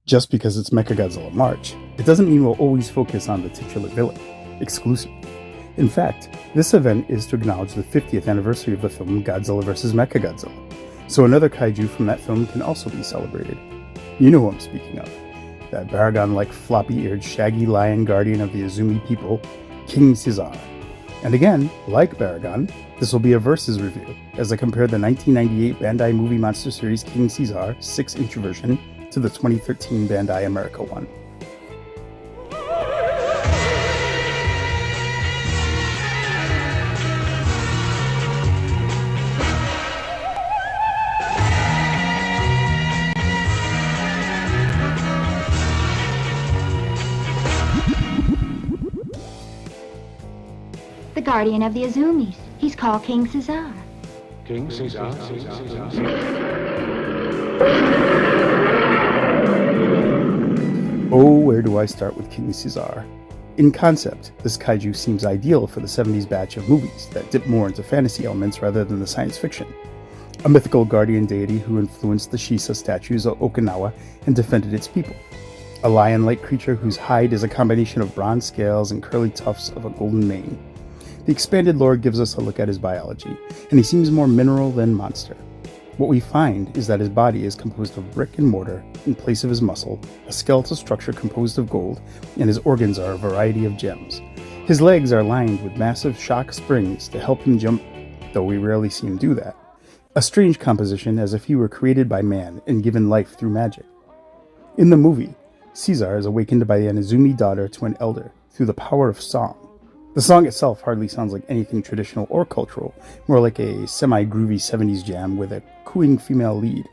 Just because it's Mechagodzilla March, it doesn't mean we'll always focus on the titular villain, exclusively. In fact, this event is to acknowledge the 50th anniversary of the film Godzilla vs. Mechagodzilla, so another kaiju from that film can also be celebrated. You know who I'm speaking of. That Baragon-like floppy-eared shaggy lion guardian of the Azumi people, King Caesar. And again, like Baragon, this will be a versus review, as I compare the 1998 Bandai Movie Monster Series King Caesar 6-inch version to the 2013 Bandai America one. The guardian of the Azumis. He's called King Caesar. King Caesar. Oh, where do I start with King Caesar? In concept, this kaiju seems ideal for the 70s batch of movies that dip more into fantasy elements rather than the science fiction. A mythical guardian deity who influenced the Shisa statues of Okinawa and defended its people. A lion-like creature whose hide is a combination of bronze scales and curly tufts of a golden mane. The expanded lore gives us a look at his biology, and he seems more mineral than monster. What we find is that his body is composed of brick and mortar in place of his muscle, a skeletal structure composed of gold, and his organs are a variety of gems. His legs are lined with massive shock springs to help him jump, though we rarely see him do that. A strange composition, as if he were created by man and given life through magic. In the movie, Caesar is awakened by an Azumi daughter to an elder through the power of song. The song itself hardly sounds like anything traditional or cultural, more like a semi-groovy 70s jam with a cooing female lead.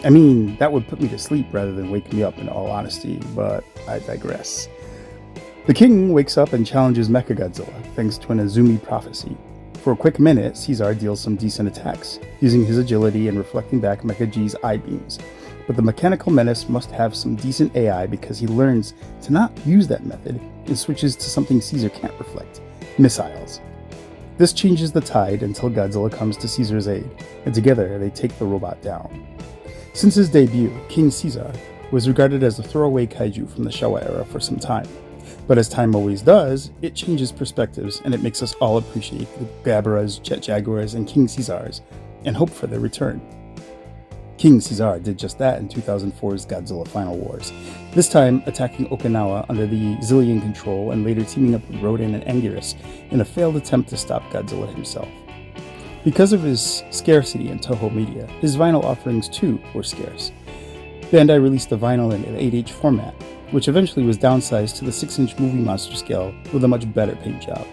I mean, that would put me to sleep rather than wake me up in all honesty, but I digress. The king wakes up and challenges Mechagodzilla, thanks to an Azumi prophecy. For a quick minute, Caesar deals some decent attacks, using his agility and reflecting back Mecha G's eye beams. But the mechanical menace must have some decent AI because he learns to not use that method and switches to something Caesar can't reflect: missiles. This changes the tide until Godzilla comes to Caesar's aid, and together they take the robot down. Since his debut, King Caesar was regarded as a throwaway kaiju from the Showa era for some time. But as time always does, it changes perspectives and it makes us all appreciate the Gabaras, Jet Jaguars, and King Caesars, and hope for their return. King Caesar did just that in 2004's Godzilla Final Wars, this time attacking Okinawa under the Zillion control and later teaming up with Rodan and Anguirus in a failed attempt to stop Godzilla himself. Because of his scarcity in Toho media, his vinyl offerings too were scarce. Bandai released the vinyl in an 8-inch format, which eventually was downsized to the 6-inch movie monster scale with a much better paint job.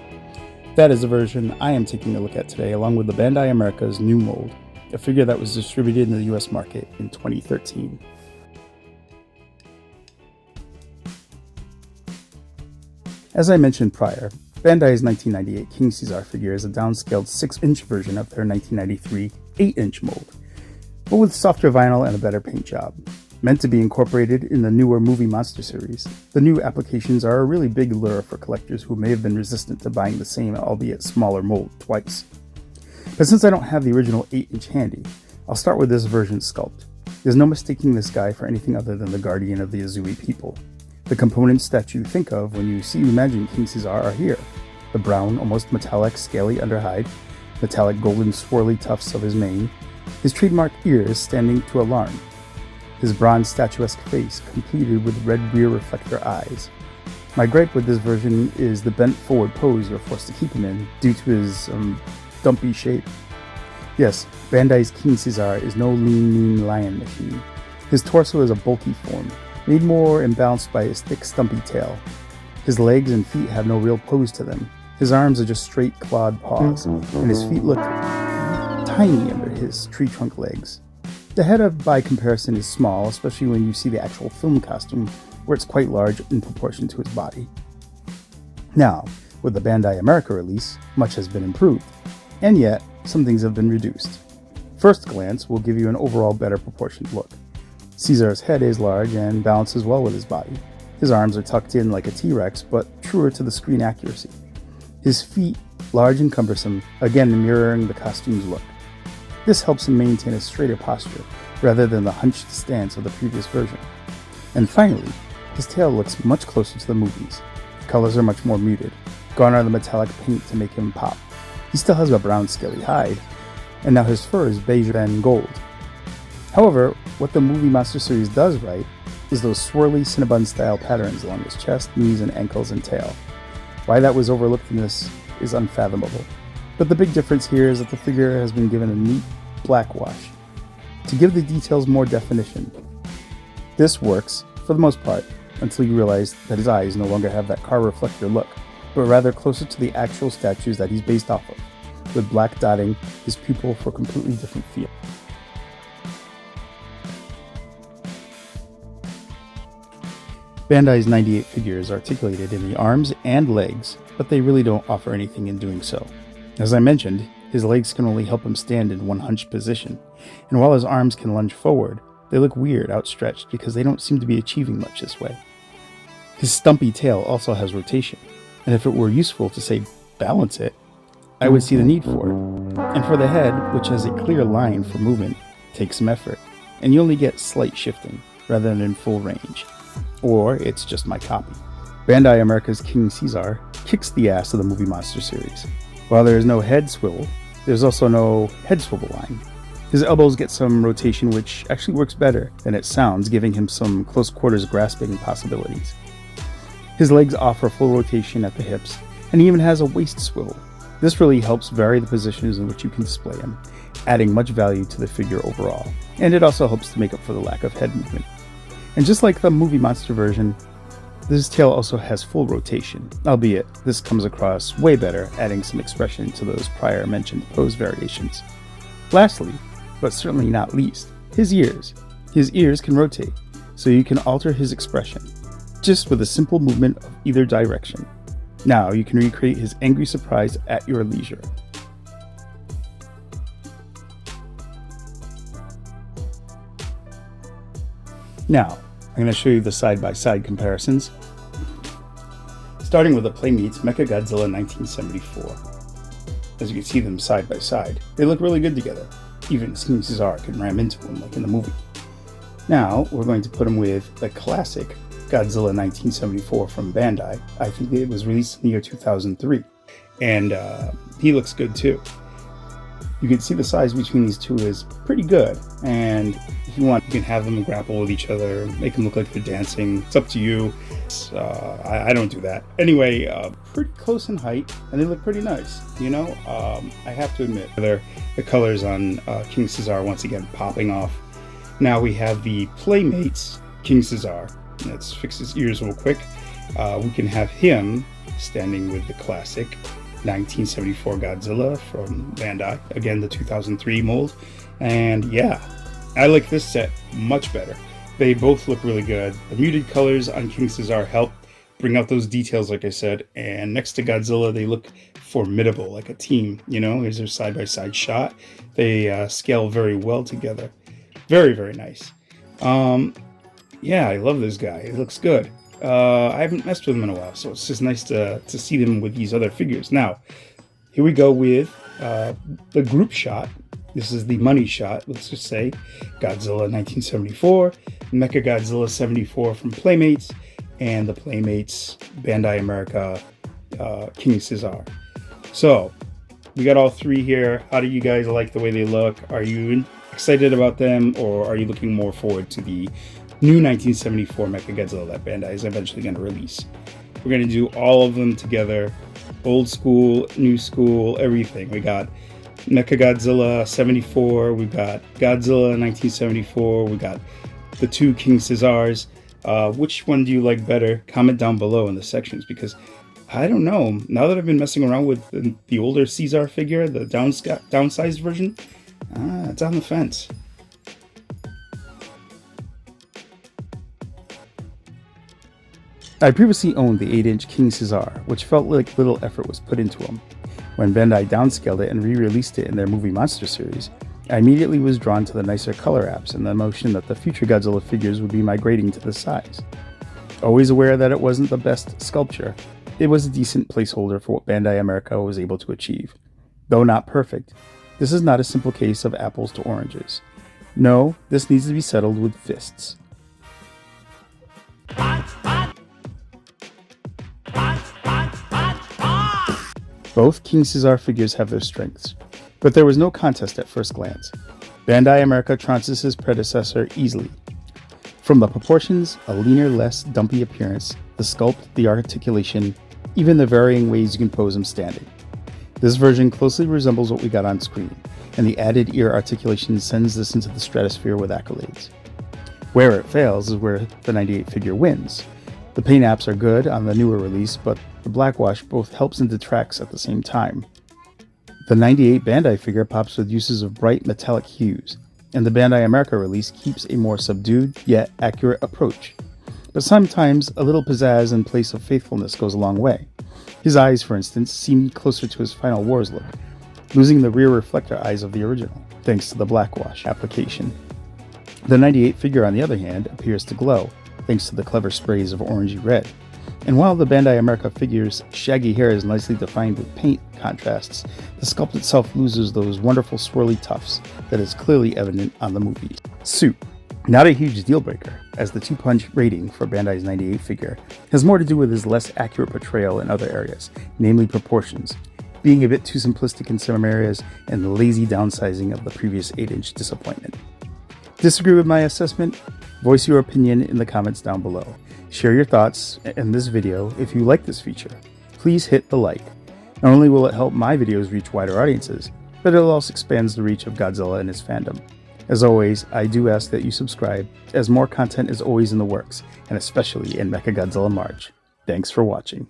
That is the version I am taking a look at today, along with the Bandai America's new mold, a figure that was distributed in the US market in 2013. As I mentioned prior, Bandai's 1998 King Caesar figure is a downscaled 6-inch version of their 1993 8-inch mold, but with softer vinyl and a better paint job. Meant to be incorporated in the newer movie monster series, the new applications are a really big lure for collectors who may have been resistant to buying the same, albeit smaller mold twice. But since I don't have the original 8-inch handy, I'll start with this version sculpt. There's no mistaking this guy for anything other than the guardian of the Azumi people. The components that you think of when you imagine King Caesar are here. The brown, almost metallic, scaly underhide, metallic golden swirly tufts of his mane, his trademark ears standing to alarm, his bronze statuesque face completed with red rear reflector eyes. My gripe with this version is the bent forward pose you're forced to keep him in due to his, dumpy shape. Yes, Bandai's King Caesar is no lean, mean lion machine. His torso is a bulky form, made more imbalanced by his thick, stumpy tail. His legs and feet have no real pose to them. His arms are just straight clawed paws, and his feet look tiny under his tree trunk legs. The head, by comparison, is small, especially when you see the actual film costume, where it's quite large in proportion to his body. Now, with the Bandai America release, much has been improved. And yet, some things have been reduced. First glance will give you an overall better proportioned look. Caesar's head is large and balances well with his body. His arms are tucked in like a T-Rex, but truer to the screen accuracy. His feet large and cumbersome, again mirroring the costume's look. This helps him maintain a straighter posture, rather than the hunched stance of the previous version. And finally, his tail looks much closer to the movies. The colors are much more muted, gone are the metallic paint to make him pop. He still has a brown scaly hide, and now his fur is beige and gold. However, what the Movie Monster series does right is those swirly Cinnabon-style patterns along his chest, knees, and ankles and tail. Why that was overlooked in this is unfathomable. But the big difference here is that the figure has been given a neat black wash to give the details more definition. This works, for the most part, until you realize that his eyes no longer have that car reflector look, but rather closer to the actual statues that he's based off of, with black dotting his pupil for a completely different feel. Bandai's 98 figure is articulated in the arms and legs, but they really don't offer anything in doing so. As I mentioned, his legs can only help him stand in one hunched position, and while his arms can lunge forward, they look weird outstretched because they don't seem to be achieving much this way. His stumpy tail also has rotation, and if it were useful to, say, balance it, I would see the need for it. And for the head, which has a clear line for movement, takes some effort, and you only get slight shifting, rather than in full range. Or it's just my copy. Bandai America's King Caesar kicks the ass of the Movie Monster series. While there is no head swivel, there's also no head swivel line. His elbows get some rotation, which actually works better than it sounds, giving him some close quarters grasping possibilities. His legs offer full rotation at the hips, and he even has a waist swivel. This really helps vary the positions in which you can display him, adding much value to the figure overall, and it also helps to make up for the lack of head movement. And just like the Movie Monster version, this tail also has full rotation, albeit this comes across way better, adding some expression to those prior mentioned pose variations. Lastly, but certainly not least, his ears. His ears can rotate, so you can alter his expression, just with a simple movement of either direction. Now you can recreate his angry surprise at your leisure. Now, I'm going to show you the side-by-side comparisons. Starting with the Playmates Mechagodzilla 1974. As you can see them side by side, they look really good together. Even King Caesar can ram into them like in the movie. Now, we're going to put him with the classic Godzilla 1974 from Bandai. I think it was released in the year 2003. And he looks good too. You can see the size between these two is pretty good, and if you want, you can have them grapple with each other, make them look like they're dancing. It's up to you. I don't do that. Anyway, pretty close in height, and they look pretty nice, you know? I have to admit, the colors on King Caesar once again popping off. Now we have the Playmates King Caesar. Let's fix his ears real quick. We can have him standing with the classic 1974 Godzilla from Bandai, again the 2003 mold, and yeah, I like this set much better. They both look really good. The muted colors on King Caesar help bring out those details, like I said, and next to Godzilla they look formidable, like a team, you know. Here's their side-by-side shot. They scale very well together. Very, very nice. Yeah, I love this guy. It looks good. I haven't messed with them in a while, so it's just nice to see them with these other figures. Now, here we go with the group shot. This is the money shot, let's just say. Godzilla 1974, Mechagodzilla 74 from Playmates, and the Playmates Bandai America King Caesar. So, we got all three here. How do you guys like the way they look? Are you excited about them, or are you looking more forward to the new 1974 Mechagodzilla that Bandai is eventually going to release? We're going to do all of them together. Old school, new school, everything. We got Mechagodzilla 74, we got Godzilla 1974, we got the two King Caesars. Which one do you like better? Comment down below in the sections, because I don't know. Now that I've been messing around with the older Caesar figure, the downsized version, it's on the fence. I previously owned the 8-inch King Caesar, which felt like little effort was put into him. When Bandai downscaled it and re-released it in their Movie Monster series, I immediately was drawn to the nicer color apps and the notion that the future Godzilla figures would be migrating to this size. Always aware that it wasn't the best sculpture, it was a decent placeholder for what Bandai America was able to achieve. Though not perfect, this is not a simple case of apples to oranges. No, this needs to be settled with fists. Both King Caesar figures have their strengths, but there was no contest at first glance. Bandai America trounces his predecessor easily. From the proportions, a leaner, less dumpy appearance, the sculpt, the articulation, even the varying ways you can pose him standing. This version closely resembles what we got on screen, and the added ear articulation sends this into the stratosphere with accolades. Where it fails is where the 98 figure wins. The paint apps are good on the newer release, but the blackwash both helps and detracts at the same time. The 98 Bandai figure pops with uses of bright metallic hues, and the Bandai America release keeps a more subdued yet accurate approach. But sometimes a little pizzazz in place of faithfulness goes a long way. His eyes, for instance, seem closer to his Final Wars look, losing the rear reflector eyes of the original, thanks to the blackwash application. The 98 figure, on the other hand, appears to glow, thanks to the clever sprays of orangey red. And while the Bandai America figure's shaggy hair is nicely defined with paint contrasts, the sculpt itself loses those wonderful swirly tufts that is clearly evident on the movie. Suit. Not a huge deal breaker, as the 2-punch rating for Bandai's 98 figure has more to do with his less accurate portrayal in other areas, namely proportions, being a bit too simplistic in some areas, and the lazy downsizing of the previous 8-inch disappointment. Disagree with my assessment? Voice your opinion in the comments down below. Share your thoughts in this video if you like this feature. Please hit the like. Not only will it help my videos reach wider audiences, but it also expands the reach of Godzilla and his fandom. As always, I do ask that you subscribe, as more content is always in the works, and especially in Mechagodzilla March. Thanks for watching.